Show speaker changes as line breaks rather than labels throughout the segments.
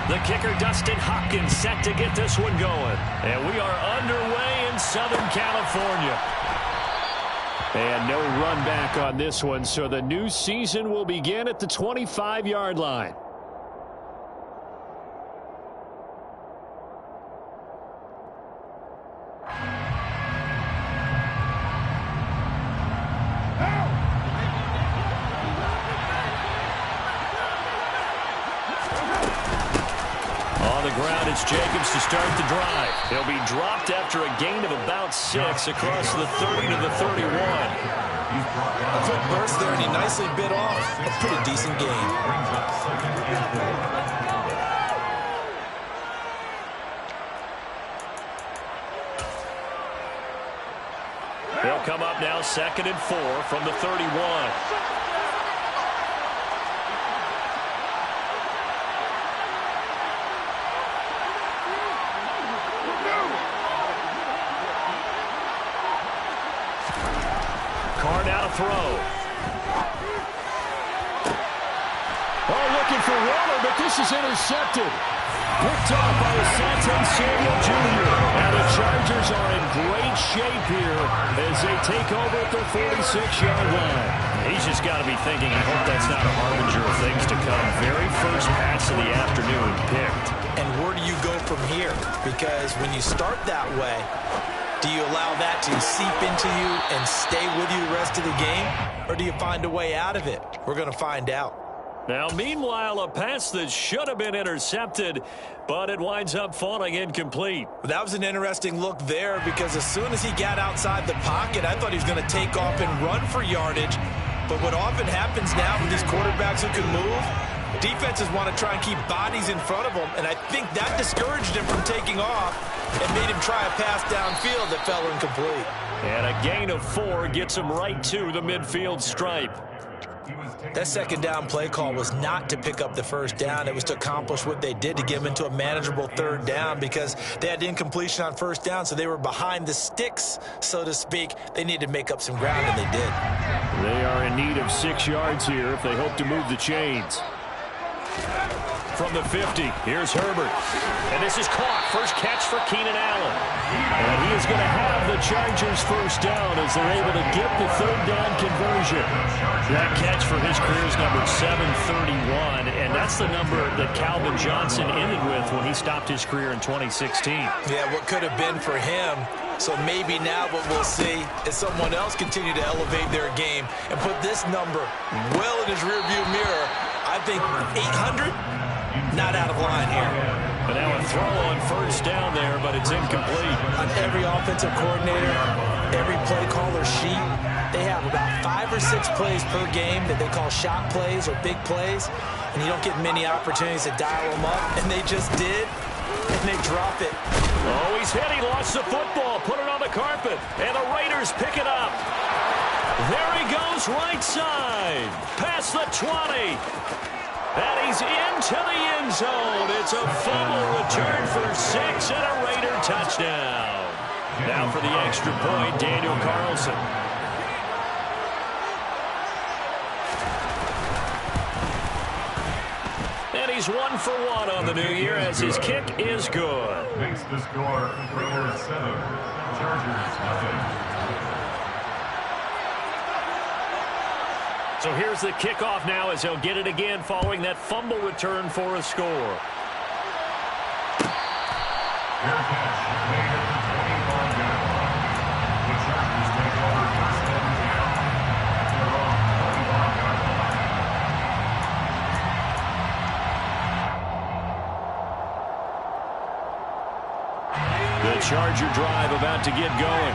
The kicker, Dustin Hopkins, set to get this one going. And we are underway in Southern California. And no run back on this one, so the new season will begin at the 25-yard line. It's Jacobs to start the drive. He'll be dropped after a gain of about 6 across the 30 to the 31.
A quick burst there, and he nicely bit off a pretty decent gain.
They'll come up now 2nd and 4 from the 31. Throw. Oh, looking for Waller, but this is intercepted. Picked off by Asante Samuel Jr. Now the Chargers are in great shape here as they take over at their 46-yard line. He's just got to be thinking, I hope that's not a harbinger of things to come. Very first pass of the afternoon picked.
And where do you go from here? Because when you start that way, do you allow that to seep into you and stay with you the rest of the game? Or do you find a way out of it? We're going to find out.
Now, meanwhile, a pass that should have been intercepted, but it winds up falling incomplete.
That was an interesting look there because as soon as he got outside the pocket, I thought he was going to take off and run for yardage. But what often happens now with these quarterbacks who can move, defenses want to try and keep bodies in front of them, and I think that discouraged him from taking off and made him try a pass downfield that fell incomplete.
And a gain of 4 gets him right to the midfield stripe.
That second down play call was not to pick up the first down. It was to accomplish what they did to get them into a manageable third down because they had incompletion on first down, so they were behind the sticks, so to speak. They needed to make up some ground, and they did.
They are in need of 6 yards here if they hope to move the chains. From the 50, here's Herbert. And this is caught. First catch for Keenan Allen. And he is going to have the Chargers first down as they're able to get the third down conversion. That catch for his career is number 731, and that's the number that Calvin Johnson ended with when he stopped his career in 2016.
Yeah, what could have been for him. So maybe now what we'll see is someone else continue to elevate their game and put this number well in his rearview mirror. I think 800, not out of line here.
But now a throw on first down there, but it's incomplete.
On every offensive coordinator, every play caller sheet, they have about 5 or 6 plays per game that they call shot plays or big plays, and you don't get many opportunities to dial them up, and they just did, and they drop it.
Oh, he's hit. He lost the football, put it on the carpet, and the Raiders pick it up. There he goes, right side, past the 20. And he's into the end zone. It's a fumble return for 6 and a Raider touchdown. Now for the extra point, Daniel Carlson. And he's 1 for 1 on the new year as his kick is good.
Makes the score Raiders 7, Chargers nothing.
So here's the kickoff now as he'll get it again following that fumble return for a score.
Fair catch made at the 25-yard line. The Chargers take over first and 10. They're on the 25-yard line.
The Charger drive about to get going.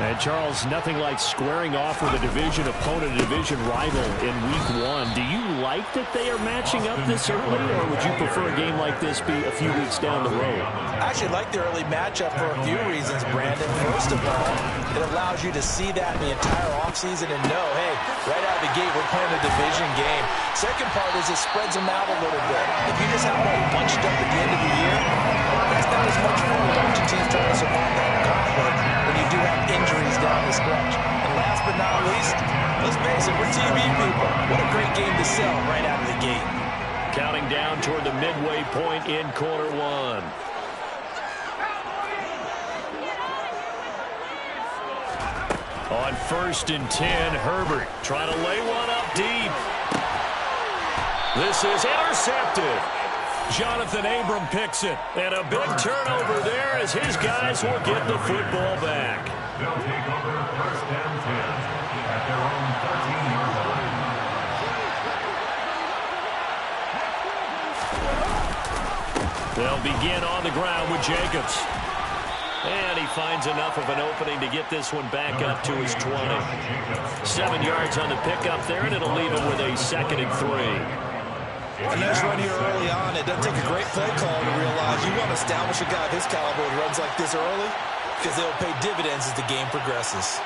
And, Charles, nothing like squaring off with a division opponent, a division rival in Week 1. Do you like that they are matching up this early, or would you prefer a game like this be a few weeks down the road?
I actually like the early matchup for a few reasons, Brandon. First of all, it allows you to see that in the entire offseason and know, hey, right out of the gate, we're playing a division game. Second part is it spreads them out a little bit. If you just have them all bunched up at the end of the year, that's not as much fun with a bunch of teams trying to survive that gauntlet when you do have injuries down the stretch. And last but not least, let's face it, we're TV people. What a great game to sell right out of the gate.
Counting down toward the midway point in quarter one. On 1st and 10, Herbert trying to lay one up deep. This is intercepted. Jonathan Abram picks it. And a big turnover there as his guys will get the football back.
They'll take over 1st and 10 at their own 13-yard line.
They'll begin on the ground with Jacobs. And he finds enough of an opening to get this one back up to his 20. 7 yards on the pickup there, and it'll leave him with a 2nd and 3.
A nice run here early on. It doesn't take a great play call to realize you want to establish a guy of his caliber with runs like this early because they'll pay dividends as the game progresses.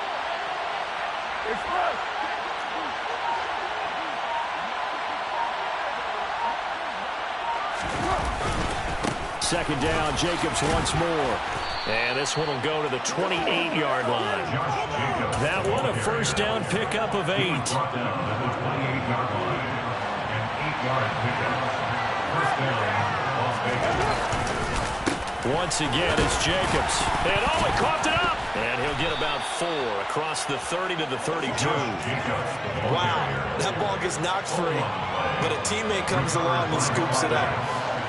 Second down, Jacobs once more. And this one will go to the 28-yard line. That one a first down pickup of 8. Once again, it's Jacobs. And he coughed it up. And he'll get about 4 across the 30 to the 32.
Wow, that ball gets knocked free, but a teammate comes along and scoops it up.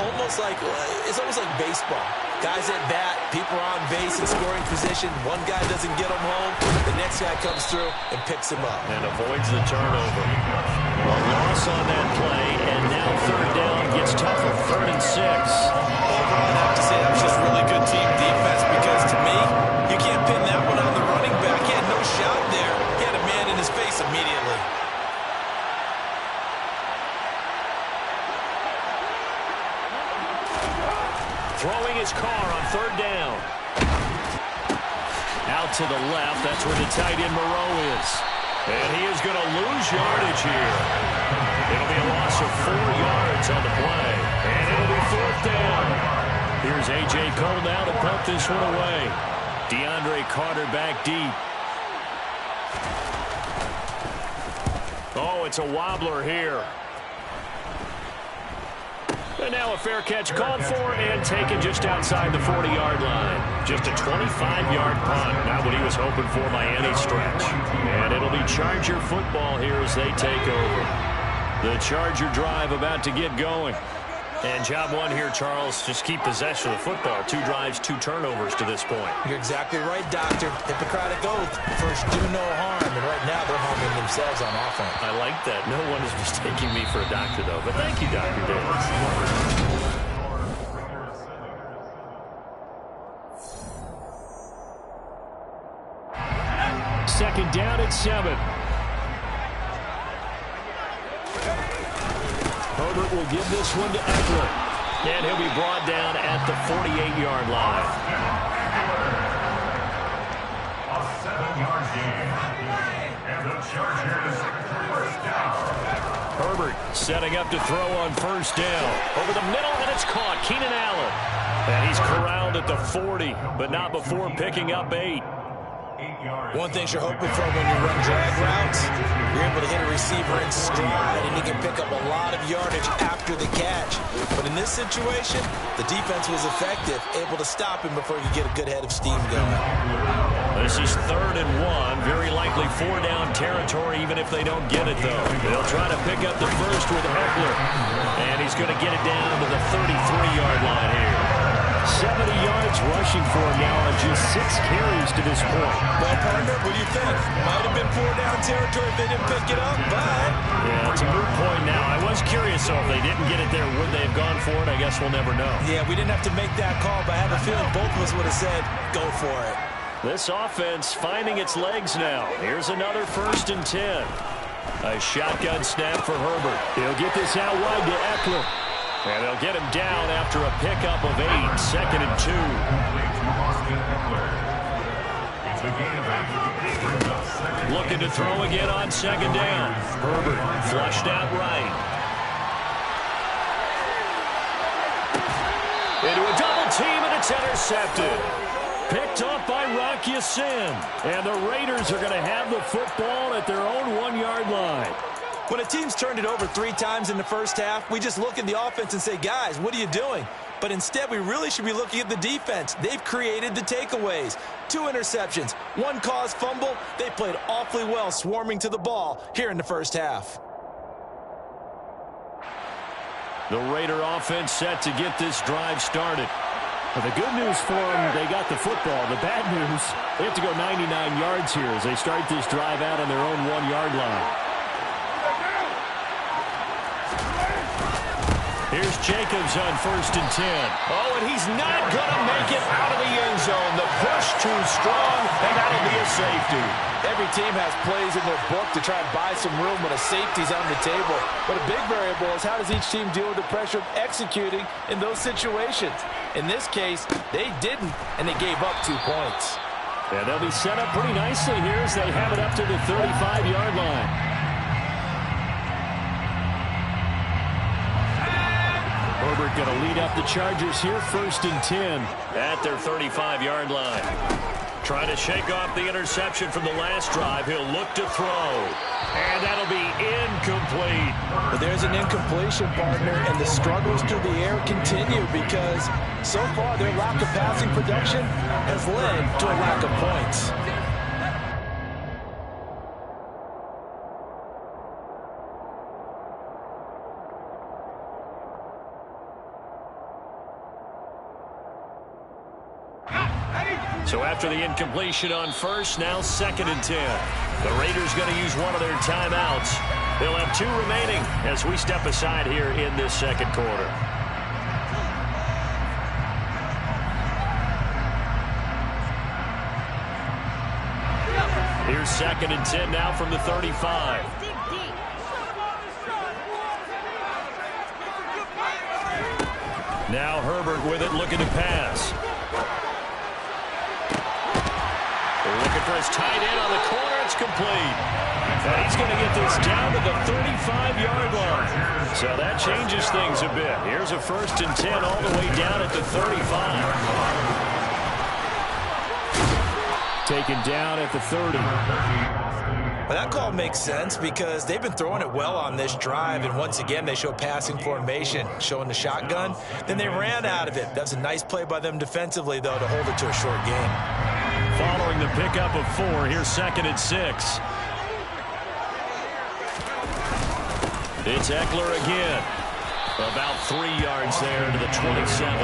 It's almost like baseball. Guys at bat, people are on base in scoring position. One guy doesn't get him home. The next guy comes through and picks him up.
And avoids the turnover. A loss on that play, and now 3rd down gets tougher. 3rd and 6.
Overall, I'd have to say that was just really good team defense because to me, you can't pin that one on the running back. He had no shot there. He had a man in his face immediately.
Throwing his car on 3rd down. Out to the left. That's where the tight end Moreau is. And he is going to lose yardage here. It'll be a loss of 4 yards on the play. And it'll be 4th down. Here's A.J. Cole now to pump this one away. DeAndre Carter back deep. Oh, it's a wobbler here. And now a fair catch called for and taken just outside the 40-yard line. Just a 25-yard punt. Not what he was hoping for by any stretch. And it'll be Charger football here as they take over. The Charger drive about to get going. And job one here, Charles, just keep possession of the football. 2 drives, 2 turnovers to this point.
You're exactly right, Doctor. Hippocratic oath. First, do no harm. And right now, they're harming themselves on offense.
I like that. No one is mistaking me for a doctor, though. But thank you, Dr. Davis. 2nd down at 7. Herbert will give this one to Eckler. And he'll be brought down at the 48-yard line.
A 7-yard gain. And the Chargers 1st down.
Herbert setting up to throw on 1st down. Over the middle, and it's caught. Keenan Allen. And he's corralled at the 40, but not before picking up 8.
One thing you're hoping for when you run drag routes, you're able to hit a receiver in stride, and he can pick up a lot of yardage after the catch. But in this situation, the defense was effective, able to stop him before he could get a good head of steam going.
This is 3rd and 1. Very likely 4-down territory, even if they don't get it, though. They'll try to pick up the first with Eckler. And he's going to get it down to the 33-yard line here. 70 yards rushing for him now on just 6 carries to this point.
Well, partner, what do you think? Might have been 4-down territory if they didn't pick it up, but...
Yeah, it's a moot point now. I was curious, so if they didn't get it there, would they have gone for it? I guess we'll never know.
Yeah, we didn't have to make that call, but I have a feeling both of us would have said, go for it.
This offense finding its legs now. Here's another 1st and 10. A shotgun snap for Herbert. He'll get this out wide to Eckler. And they'll get him down after a pickup of 8. 2nd and 2. Looking to throw again on 2nd down. Herbert flushed out right. Into a double team, and it's intercepted. Picked off by Rock Ya-Sin. And the Raiders are going to have the football at their own 1-yard line.
When a team's turned it over 3 times in the first half, we just look at the offense and say, guys, what are you doing? But instead, we really should be looking at the defense. They've created the takeaways. 2 interceptions, 1 caused fumble. They played awfully well swarming to the ball here in the first half.
The Raider offense set to get this drive started.
Well, the good news for them, they got the football. The bad news, they have to go 99 yards here as they start this drive out on their own 1-yard line.
Here's Jacobs on 1st and 10.
Oh, and he's not going to make it out of the end zone. The push too strong, and that'll be a safety.
Every team has plays in their book to try and buy some room when a safety's on the table. But a big variable is how does each team deal with the pressure of executing in those situations. In this case, they didn't, and they gave up 2 points.
Yeah, they'll be set up pretty nicely here as they have it up to the 35-yard line. Herbert going to lead up the Chargers here, 1st and 10.
At their 35-yard line. Trying to shake off the interception from the last drive. He'll look to throw. And that'll be incomplete.
But there's an incompletion, partner, and the struggles through the air continue because so far their lack of passing production has led to a lack of points.
So after the incompletion on 1st, now 2nd and 10. The Raiders going to use one of their timeouts. They'll have 2 remaining as we step aside here in this 2nd quarter. Here's 2nd and 10 now from the 35. Now Herbert with it, looking to pass. Looking for his tight end on the corner. It's complete. And he's going to get this down to the 35-yard line. So that changes things a bit. Here's a 1st and 10 all the way down at the 35.
Taken down at the 30.
Well, that call makes sense because they've been throwing it well on this drive, and once again they show passing formation, showing the shotgun. Then they ran out of it. That's a nice play by them defensively, though, to hold it to a short game.
Following the pickup of 4, here's 2nd and 6. It's Eckler again. About 3 yards there to the 27.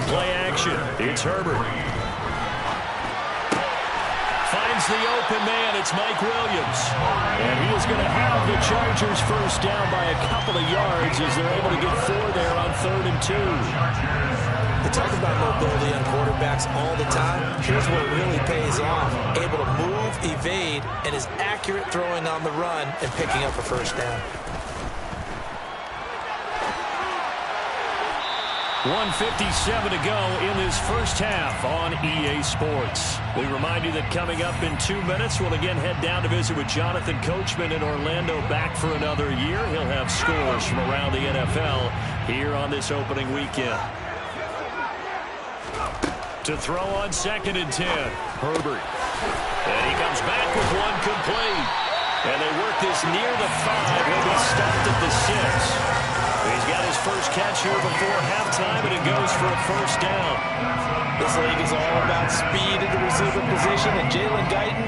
Play action. It's Herbert. Finds the open man. It's Mike Williams.
And he is going to have the Chargers 1st down by a couple of yards as they're able to get 4 there on 3rd and 2.
They talk about mobility on quarterbacks all the time. Here's where it really pays off. Able to move, evade, and is accurate throwing on the run and picking up a 1st down.
1:57 to go in this 1st half on EA Sports. We remind you that coming up in 2 minutes, we'll again head down to visit with Jonathan Coachman in Orlando, back for another year. He'll have scores from around the NFL here on this opening weekend. To throw on 2nd and 10, Herbert. And he comes back with 1 complete. And they work this near the 5. He'll be stopped at the 6. He's got his 1st catch here before halftime, and it goes for a 1st down.
This league is all about speed in the receiver position, and Jalen Guyton,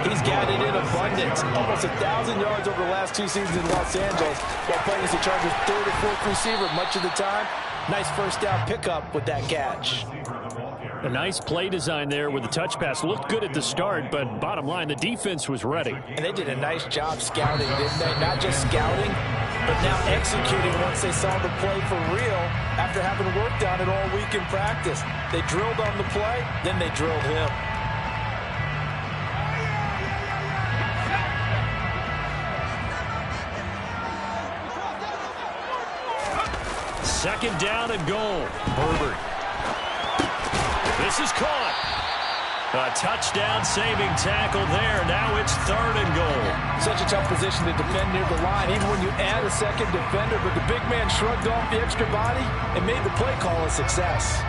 he's got it in abundance. Almost 1,000 yards over the last 2 seasons in Los Angeles while playing as the Chargers' 3rd or 4th receiver much of the time. Nice 1st down pickup with that catch.
A nice play design there with the touch pass. Looked good at the start, but bottom line, the defense was ready.
And they did a nice job scouting, didn't they? Not just scouting, but now executing once they saw the play for real after having worked on it all week in practice. They drilled on the play, then they drilled him.
Second down and goal. Herbert. This is caught. A touchdown saving tackle there. Now it's 3rd and goal.
Such a tough position to defend near the line, even when you add a second defender, but the big man shrugged off the extra body and made the play call a success.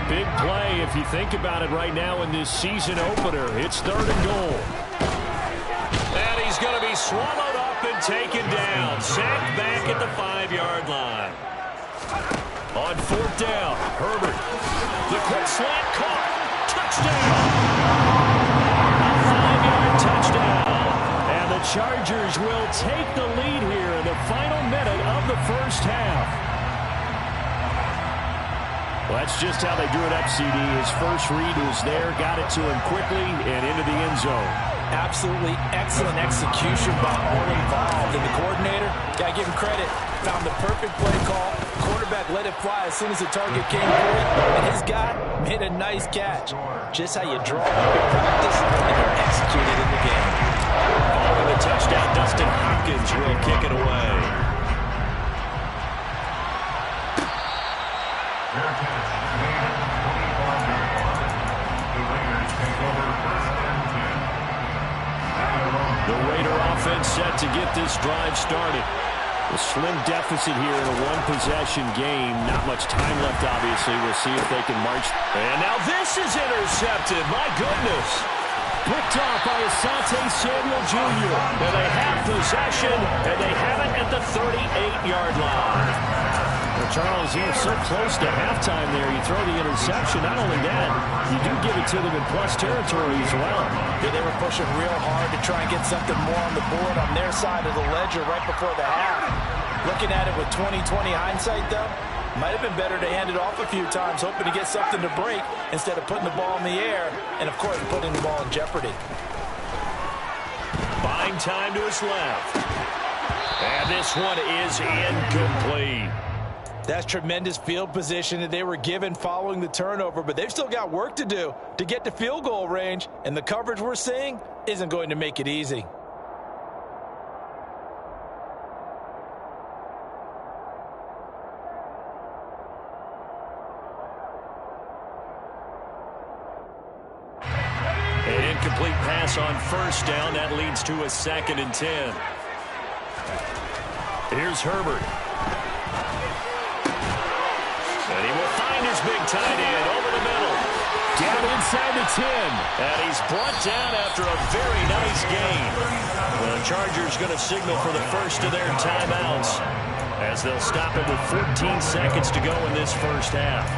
Big play if you think about it right now in this season opener. It's 3rd and goal. And he's going to be swallowed up and taken down. Sacked back at the 5-yard line. On 4th down, Herbert. The quick slant caught. Touchdown. A 5-yard touchdown. And the Chargers will take the lead here in the final minute of the first half. Well, that's just how they drew it up, CD. His first read was there, got it to him quickly, and into the end zone.
Absolutely excellent execution by all involved. And the coordinator, got to give him credit, found the perfect play call. Quarterback let it fly as soon as the target came through, and his guy made a nice catch. Just how you draw up in practice and then execute it in the game.
Following the touchdown, Dustin Hopkins will kick it away.
Fair catch made at the 25-yard line. The Raiders take over 1st and 10.
The Raider offense set to get this drive started. A slim deficit here in a one-possession game. Not much time left, obviously. We'll see if they can march. And now this is intercepted. My goodness. Picked off by Asante Samuel Jr. And they have possession, and they have it at the 38-yard line. Well, Charles, you're so close to halftime there. You throw the interception. Not only that, you do give it to them in plus territory as well.
Yeah, they were pushing real hard to try and get something more on the board on their side of the ledger right before the half. Looking at it with 20/20 hindsight, though, might have been better to hand it off a few times, hoping to get something to break instead of putting the ball in the air and, of course, putting the ball in jeopardy.
Buying time to his left. And this one is incomplete.
That's tremendous field position that they were given following the turnover, but they've still got work to do to get to field goal range, and the coverage we're seeing isn't going to make it easy.
An incomplete pass on 1st down. That leads to a 2nd and 10. Here's Herbert. And he will find his big tight end over the middle. Down inside the 10. And he's brought down after a very nice gain. Well, the Chargers going to signal for the first of their timeouts as they'll stop it with 14 seconds to go in this first half.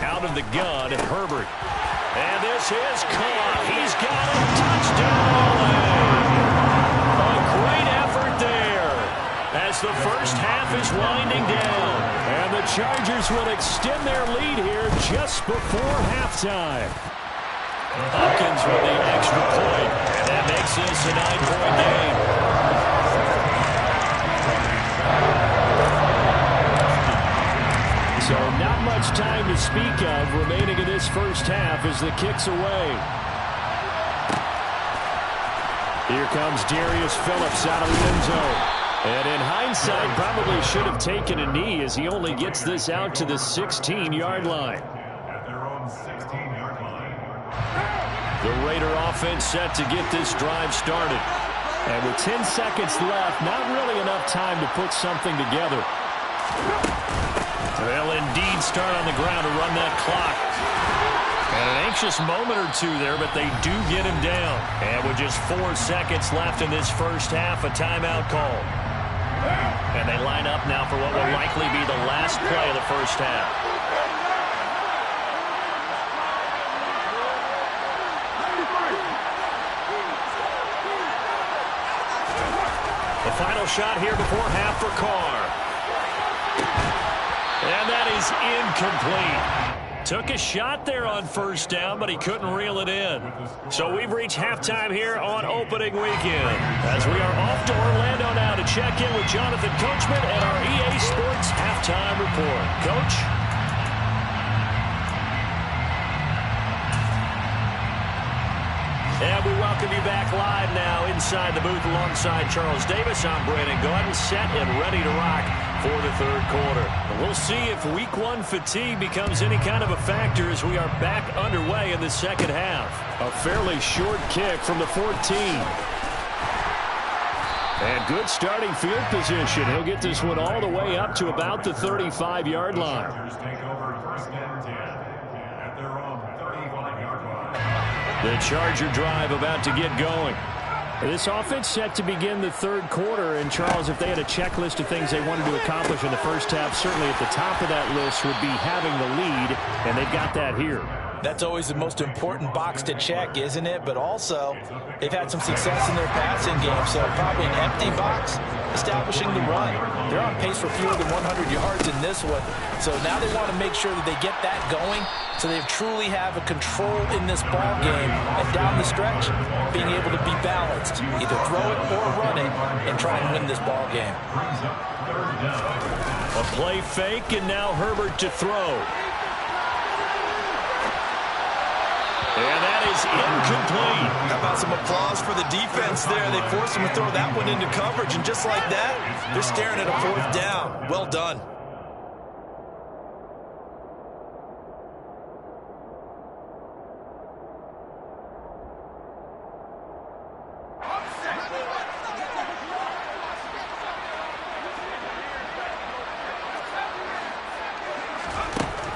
Out of the gun, Herbert. And this is caught. He's got a touchdown. A great effort there as the first half is winding down. And the Chargers will extend their lead here just before halftime. Hopkins with the extra point. And that makes this a 9-point game. So not much time to speak of remaining in this first half as the kick's away. Here comes Darius Phillips out of the end zone. And in hindsight, probably should have taken a knee as he only gets this out to the 16-yard line.
At their own 16-yard line.
The Raider offense set to get this drive started.
And with 10 seconds left, not really enough time to put something together.
They'll indeed start on the ground to run that clock. And an anxious moment or two there, but they do get him down. And with just 4 seconds left in this first half, a timeout call. And they line up now for what will likely be the last play of the first half. The final shot here before half for Carr. And that is incomplete. Took a shot there on 1st down, but he couldn't reel it in. So we've reached halftime here on opening weekend. As we are off to Orlando now to check in with Jonathan Coachman and our EA Sports Halftime Report. Coach? And we welcome you back live inside the booth alongside Charles Davis. I'm Brandon Gaudin, set and ready to rock for the third quarter. We'll see if week one fatigue becomes any kind of a factor as we are back underway in the second half.
A fairly short kick from the 14. And good starting field position. He'll get this one all the way up to about the 35-yard line.
The Charger drive about to get going.
This offense set to begin the third quarter. And, Charles, if they had a checklist of things they wanted to accomplish in the first half, certainly at the top of that list would be having the lead, and they've got that here.
That's always the most important box to check, isn't it? But also, they've had some success in their passing game, so probably an empty box, establishing the run. They're on pace for fewer than 100 yards in this one, so now they want to make sure that they get that going so they truly have a control in this ball game, and down the stretch, being able to be balanced, either throw it or run it, and try and win this ball game.
A play fake, and now Herbert to throw. And that is incomplete.
How about some applause for the defense there? They forced him to throw that one into coverage, and just like that, they're staring at a fourth down. Well done.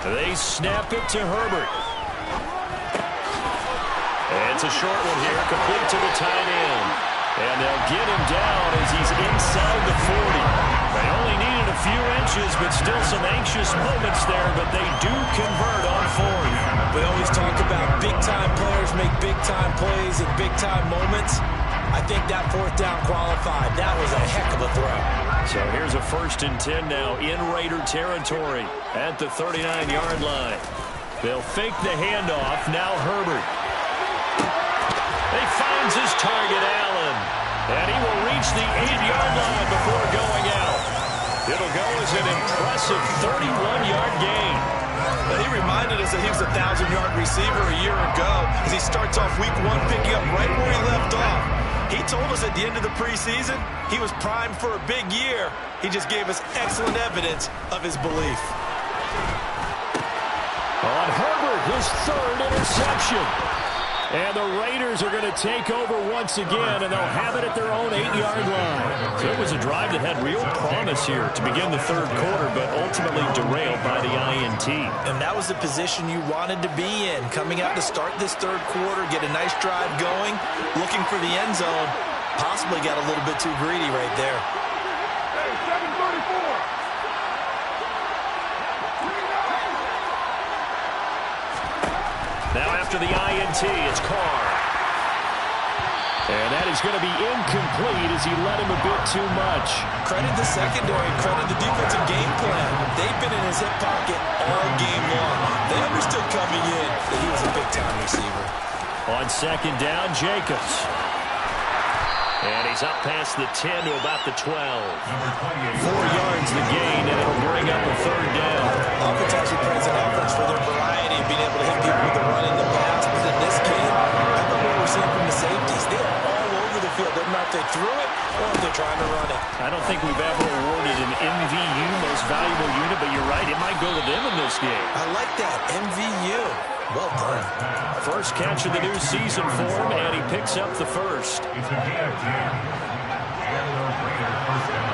They snap it to Herbert. It's a short one here, complete to the tight end. And they'll get him down as he's inside the 40. They only needed a few inches, but still some anxious moments there, but they do convert on fourth.
We always talk about big-time players make big-time plays in big-time moments. I think that fourth down qualified. That was a heck of a throw.
So here's a 1st and 10 now in Raider territory at the 39-yard line. They'll fake the handoff. Now Herbert. He finds his target, Allen. And he will reach the 8-yard line before going out. It'll go as an impressive 31-yard gain.
But he reminded us that he was a 1,000-yard receiver a year ago as he starts off week one picking up right where he left off. He told us at the end of the preseason he was primed for a big year. He just gave us excellent evidence of his belief.
On Herbert, his 3rd interception. And the Raiders are going to take over once again, and they'll have it at their own 8-yard line.
So it was a drive that had real promise here to begin the third quarter, but ultimately derailed by the INT.
And that was the position you wanted to be in. Coming out to start this third quarter, get a nice drive going, looking for the end zone. Possibly got a little bit too greedy right there.
Now after the INT, it's Carr.
And that is going to be incomplete as he led him a bit too much.
Credit the secondary, credit the defensive game plan. They've been in his hip pocket all game long. They understood coming in that he was a big-time receiver.
On 2nd down, Jacobs. And he's up past the 10 to about the 12. 4 yards the gain, and it'll bring up a 3rd down.
Offense actually plays an offense for their variety of being able to hit people with the run in the pass. But in this game, how about what we're seeing from the safeties? They are all over the field. Doesn't matter if they threw it or if they're trying to run it.
I don't think we've ever awarded an MVU, most valuable unit, but you're right, it might go to them in this game.
I like that, MVU. Well done.
First catch of the new season for him, and he picks up the first.
It's a gain of 10. And the Raider first down.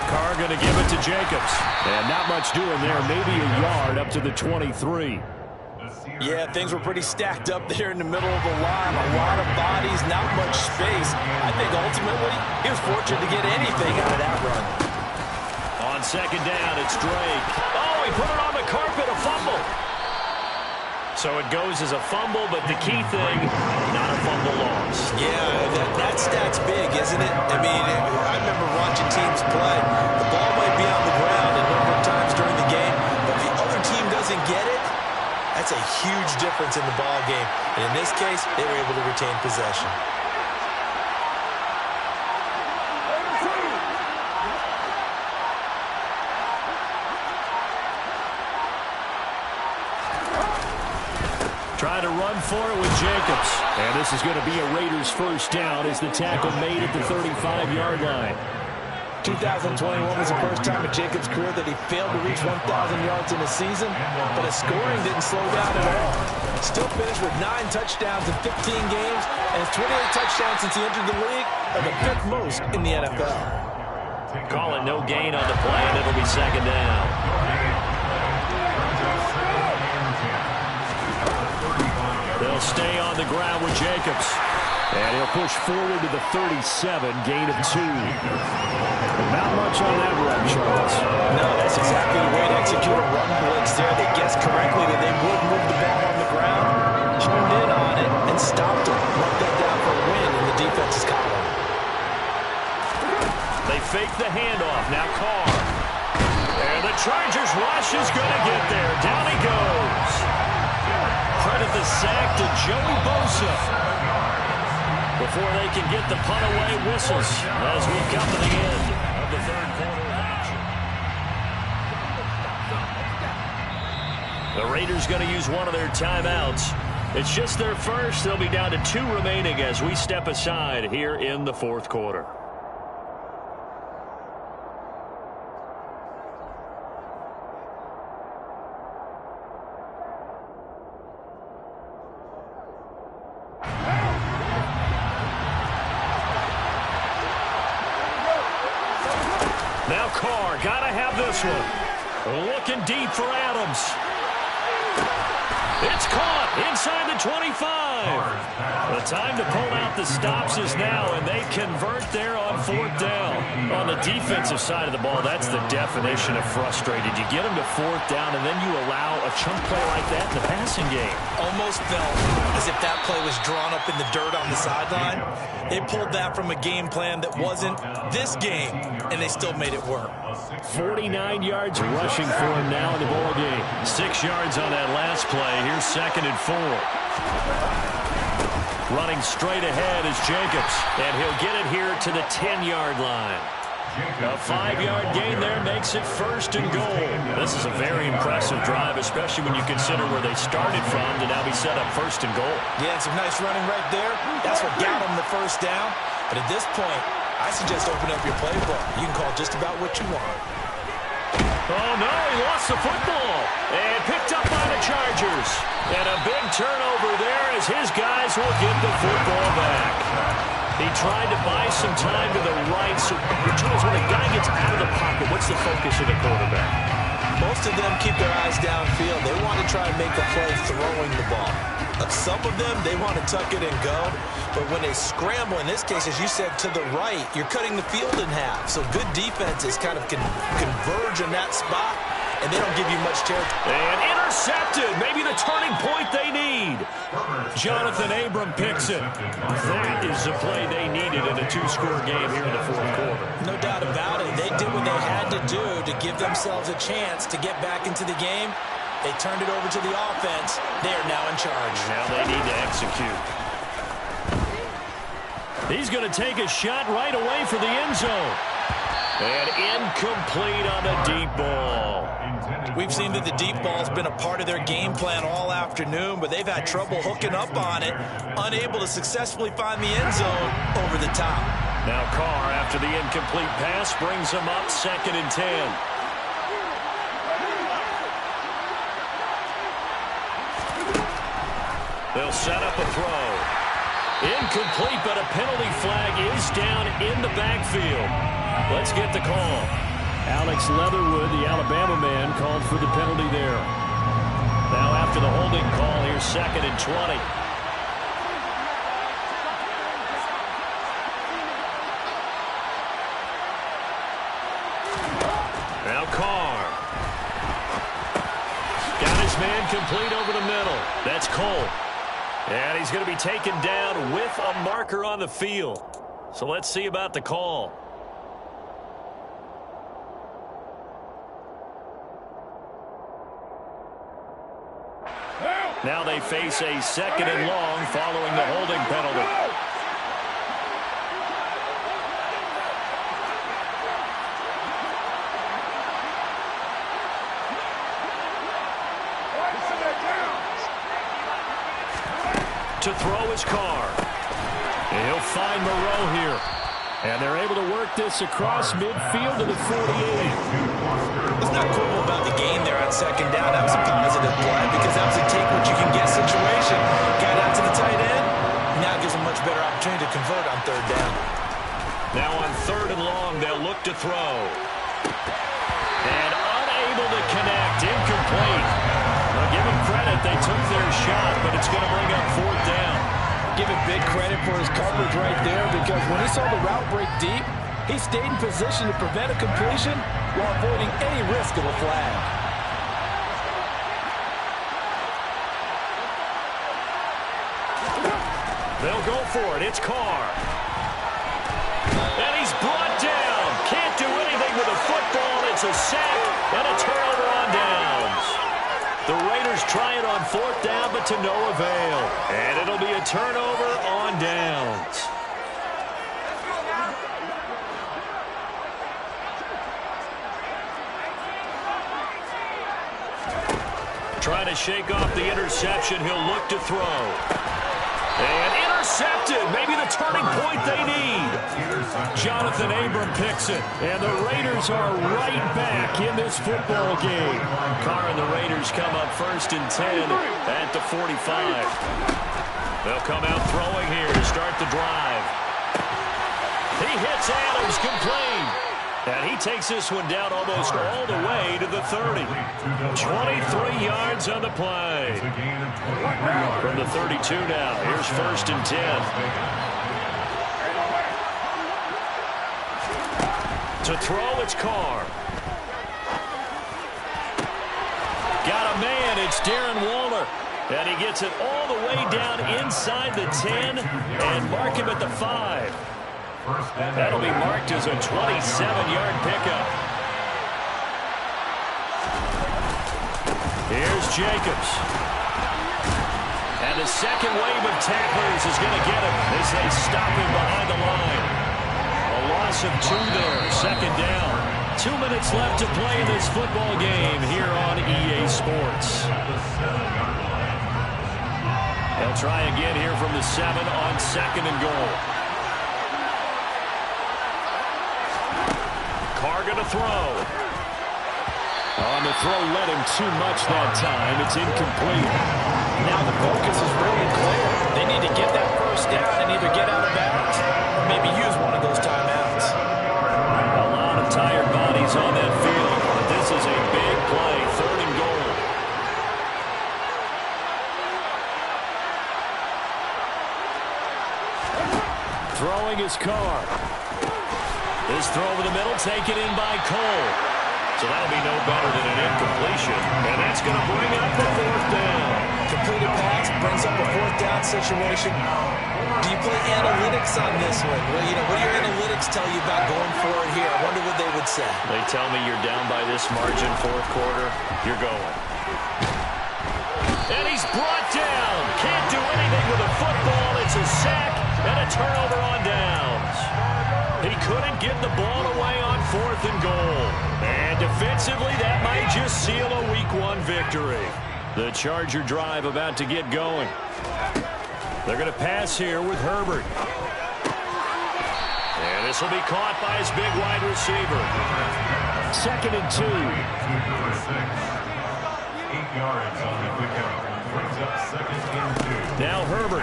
Carr going to give it to Jacobs.
And not much doing there, maybe a yard up to the 23.
Yeah, things were pretty stacked up there in the middle of the line. A lot of bodies, not much space. I think ultimately he was fortunate to get anything out of that run.
On 2nd down, it's Drake. Oh, he put it on the carpet, a fumble. So it goes as a fumble, but the key thing, not a fumble loss.
Yeah, that stat's big, isn't it? I mean, I remember watching teams play. The ball might be on the ground a number of times during the game, but if the other team doesn't get it, that's a huge difference in the ball game. And in this case, they were able to retain possession.
Trying to run
for it with Jacobs. And this is going to be a Raiders first down as the tackle made at the 35-yard line.
2021 was the first time in Jacobs' career that he failed to reach 1,000 yards in a season, but his scoring didn't slow down at all. Still finished with 9 touchdowns in 15 games, and his 28 touchdowns since he entered the league are the 5th most in the NFL.
Calling no gain on the play, and it'll be second down.
They'll stay on the ground with Jacobs. And he'll push forward to the 37, gain of 2. Not much on that run, Charles.
No, that's exactly the way to execute a run blitz there. They guessed correctly that they would move the ball on the ground, honed in on it, and stopped him. Marked that down for a win in the defense's column.
They fake the handoff. Now Carr. And the Chargers rush is going to get there. Down he goes. Credit the sack to Joey Bosa. Before they can get the punt away, whistles as we come to the end of the third quarter of action. The Raiders going to use one of their timeouts. It's just their first. They'll be down to 2 remaining as we step aside here in the fourth quarter. Now Carr, gotta have this one. Looking deep for Adams. It's caught inside the 25. The time to pull out the stops is now, and they convert there on 4th down. On the defensive side of the ball, that's the definition of frustrated. You get them to 4th down, and then you allow a chunk play like that in the passing game.
Almost felt as if that play was drawn up in the dirt on the sideline. They pulled that from a game plan that wasn't this game, and they still made it work.
49 yards rushing for him now in the ball game.
6 yards on that last play. Here's 2nd and 4. Running straight ahead is Jacobs, and he'll get it here to the 10-yard line. A 5-yard gain there makes it 1st and goal. This is a very impressive drive, especially when you consider where they started from to now be set up 1st and goal.
Yeah, some nice running right there. That's what got them the first down. But at this point, I suggest open up your playbook. You can call just about what you want.
Oh, no, he lost the football. And picked up by the Chargers. And a big turnover there as his guys will get the football back. He tried to buy some time to the right. So, Charles, when a guy gets out of the pocket, what's the focus of the quarterback?
Most of them keep their eyes downfield. They want to try and make a play throwing the ball. Some of them, they want to tuck it and go. But when they scramble, in this case, as you said, to the right, you're cutting the field in half. So good defenses kind of converge in that spot, and they don't give you much territory.
And intercepted. Maybe the turning point they need. Jonathan Abram picks it. That is the play they needed in a 2-score game here in the fourth quarter.
No doubt about it. They did what they had to do to give themselves a chance to get back into the game. They turned it over to the offense. They are now in charge.
Now they need to execute.
He's going to take a shot right away for the end zone.
And incomplete on the deep ball.
We've seen that the deep ball's been a part of their game plan all afternoon, but they've had trouble hooking up on it, unable to successfully find the end zone over the top.
Now Carr, after the incomplete pass, brings them up 2nd and 10. They'll set up a throw. Incomplete, but a penalty flag is down in the backfield. Let's get the call.
Alex Leatherwood, the Alabama man, called for the penalty there.
Now after the holding call, here's 2nd and 20. Now Carr. Got his man complete over the middle. That's Cole. And he's going to be taken down with a marker on the field. So let's see about the call. Now they face a 2nd and long following the holding penalty.
To throw his car. And he'll find Moreau here. And they're able to work this across midfield to the 48.
Let's not quibble about the gain there on second down. That was a positive play because that was a take-what-you-can-get situation. Got out to the tight end. Now gives him much better opportunity to convert on third down.
Now on third and long, they'll look to throw. And unable to connect. Incomplete. Well, give them credit. They took their shot, but it's going to bring up fourth down.
Give him big credit for his coverage right there because when he saw the route break deep, he stayed in position to prevent a completion while avoiding any risk of a flag.
They'll go for it. It's Carr. And he's brought down. Can't do anything with a football. It's a sack and a turnover on downs. The Raiders try it on fourth down, but to no avail. And it'll be a turnover on downs. Trying to shake off the interception. He'll look to throw. And intercepted. Maybe the turning point they need. Jonathan Abram picks it. And the Raiders are right back in this football game. Carr and the Raiders come up first and 10 at the 45. They'll come out throwing here to start the drive. He hits Adams complete. And he takes this one down almost all the way to the 30. 23 yards on the play. From the 32 now. Here's first and 10. To throw, it's Carr. Got a man. It's Darren Waller. And he gets it all the way down inside the 10 and mark him at the 5. That'll be marked as a 27-yard pickup. Here's Jacobs. And the second wave of tacklers is going to get him as they stop him behind the line. A loss of 2 there, second down. 2 minutes left to play in this football game here on EA Sports. They'll try again here from the 7 on second and goal. Carr going to throw. On the throw, led him too much that time. It's incomplete.
Now the focus is really clear. They need to get that first down and either get out of bounds or maybe use one of those timeouts.
A lot of tired bodies on that field, but this is a big play, third and goal. Throwing his Carr. This throw over the middle, taken in by Cole. So that'll be no better than an incompletion. And that's going to bring up the fourth down.
Completed pass brings up a fourth down situation. Do you play analytics on this one? Well, what do your analytics tell you about going forward here? I wonder what they would say.
They tell me you're down by this margin, fourth quarter, you're going. And he's brought down. Can't do anything with a football. It's a sack and a turnover on downs. He couldn't get the ball away on fourth and goal. And defensively, that might just seal a Week 1 victory. The Charger drive about to get going. They're going to pass here with Herbert. And this will be caught by his big wide receiver. Second and 2.
8 yards on the pickup. Brings up second and 2.
Now Herbert.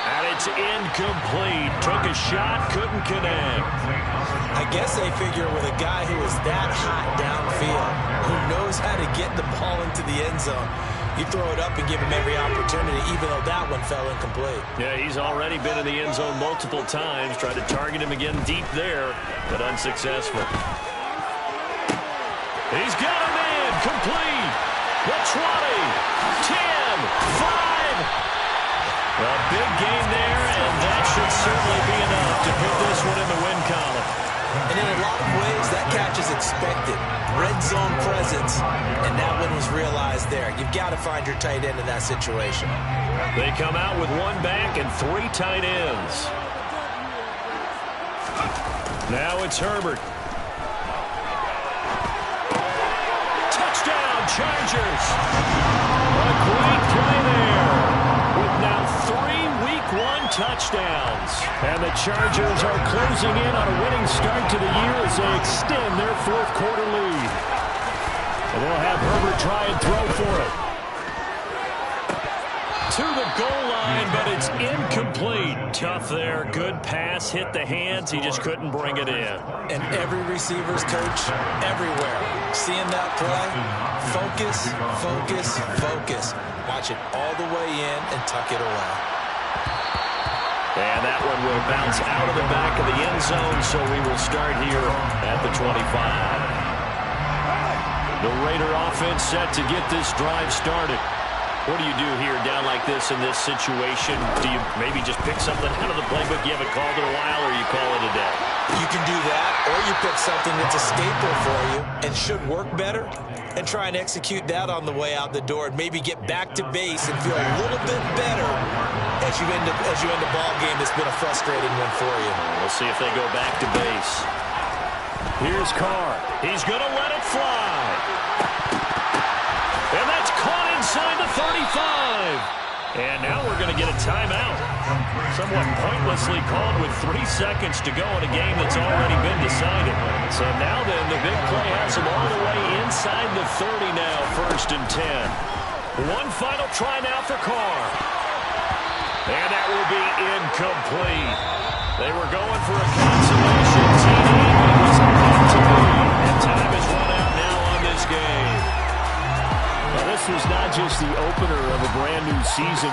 And it's incomplete. Took a shot, couldn't connect.
I guess they figure with a guy who is that hot downfield, who knows how to get the ball into the end zone, you throw it up and give him every opportunity, even though that one fell incomplete.
Yeah, he's already been in the end zone multiple times. Tried to target him again deep there, but unsuccessful. He's got a man, complete. The 20, 10, 5. A big game there, and that should certainly be enough to put this one in the win column.
And in a lot of ways, that catch is expected. Red zone presence, and that one was realized there. You've got to find your tight end in that situation.
They come out with one back and 3 tight ends. Now it's Herbert. Touchdown, Chargers. A great
And the Chargers are closing in on a winning start to the year as they extend their fourth quarter lead. And they'll have Herbert try and throw for it.
To the goal line, but it's incomplete. Tough there. Good pass. Hit the hands. He just couldn't bring it in.
And every receiver's coach, everywhere, seeing that play, focus, focus, focus. Watch it all the way in and tuck it away.
And that one will bounce out of the back of the end zone, so we will start here at the 25. The Raider offense set to get this drive started. What do you do here down like this in this situation? Do you maybe just pick something out of the playbook you haven't called in a while, or you call it a day?
You can do that, or you pick something that's a staple for you and should work better, and try and execute that on the way out the door, and maybe get back to base and feel a little bit better as you end a ball game that's been a frustrating one for you.
We'll see if they go back to base.
Here's Carr.
He's going to let it fly. And that's caught inside the 35. And now we're going to get a timeout. Somewhat pointlessly called with 3 seconds to go in a game that's already been decided. So now then, the big play has him all the way inside the 30 now, 1st and 10. One final try now for Carr. And that will be incomplete. They were going for a consolation TD, but it was meant to be. And time has run out now on this game.
Now, this was not just the opener of a brand new season.